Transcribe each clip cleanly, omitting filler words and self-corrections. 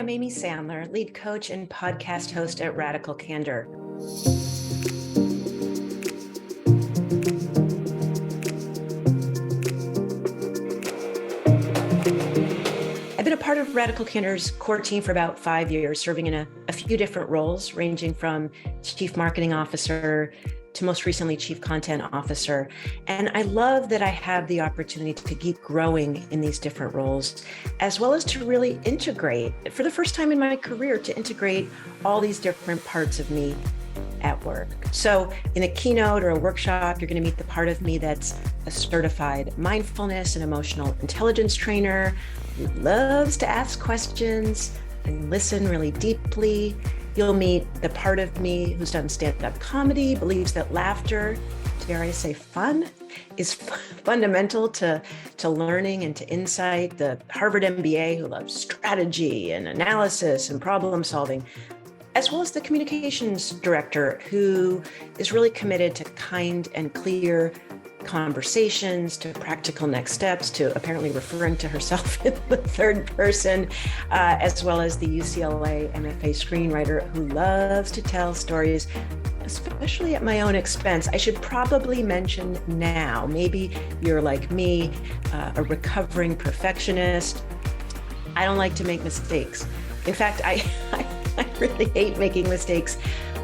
I'm Amy Sandler, lead coach and podcast host at Radical Candor. I've been a part of Radical Candor's core team for about 5 years, serving in a few different roles, ranging from chief marketing officer to most recently chief content officer. And I love that I have the opportunity to keep growing in these different roles, as well as to really integrate, for the first time in my career, to integrate all these different parts of me at work. So in a keynote or a workshop, you're going to meet the part of me that's a certified mindfulness and emotional intelligence trainer, who loves to ask questions and listen really deeply. You'll meet the part of me who's done stand-up comedy, believes that laughter, dare I say fun, is fundamental to learning and to insight. The Harvard MBA who loves strategy and analysis and problem solving, as well as the communications director who is really committed to kind and clear conversations, to practical next steps, to apparently referring to herself in the third person, as well as the UCLA MFA screenwriter who loves to tell stories, especially at my own expense. I should probably mention now, maybe you're like me, a recovering perfectionist. I don't like to make mistakes. In fact, I really hate making mistakes,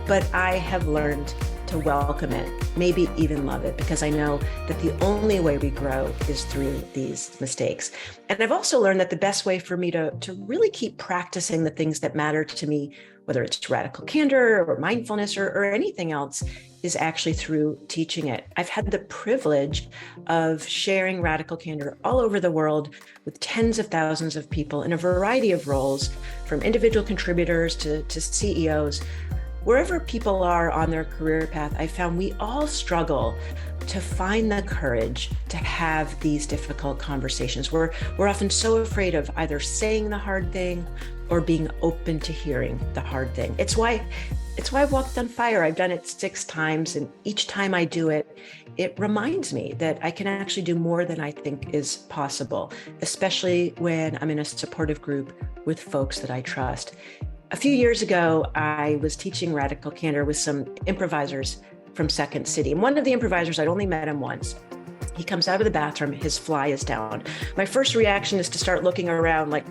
but I have learned to welcome it, maybe even love it, because I know that the only way we grow is through these mistakes. And I've also learned that the best way for me to really keep practicing the things that matter to me, whether it's radical candor or mindfulness or anything else, is actually through teaching it. I've had the privilege of sharing radical candor all over the world with tens of thousands of people in a variety of roles, from individual contributors to CEOs. Wherever people are on their career path, I found we all struggle to find the courage to have these difficult conversations. We're often so afraid of either saying the hard thing or being open to hearing the hard thing. It's why I've walked on fire. I've done it 6 times, and each time I do it, it reminds me that I can actually do more than I think is possible, especially when I'm in a supportive group with folks that I trust. A few years ago, I was teaching Radical Candor with some improvisers from Second City. And one of the improvisers, I'd only met him once. He comes out of the bathroom, his fly is down. My first reaction is to start looking around like,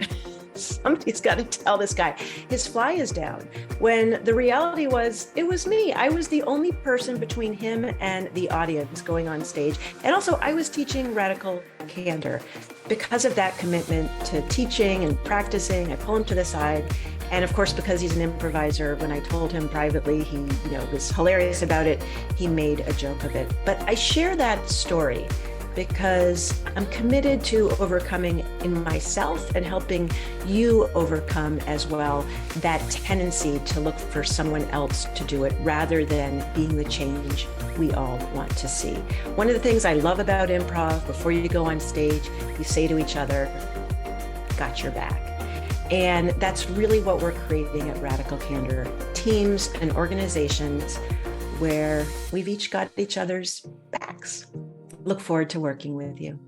somebody's got to tell this guy his fly is down. When the reality was, it was me. I was the only person between him and the audience going on stage. And also I was teaching Radical Candor. Because of that commitment to teaching and practicing, I pull him to the side. And of course, because he's an improviser, when I told him privately, he was hilarious about it. He made a joke of it. But I share that story because I'm committed to overcoming in myself and helping you overcome as well that tendency to look for someone else to do it rather than being the change we all want to see. One of the things I love about improv, before you go on stage, you say to each other, "Got your back." And that's really what we're creating at Radical Candor, teams and organizations where we've each got each other's backs. Look forward to working with you.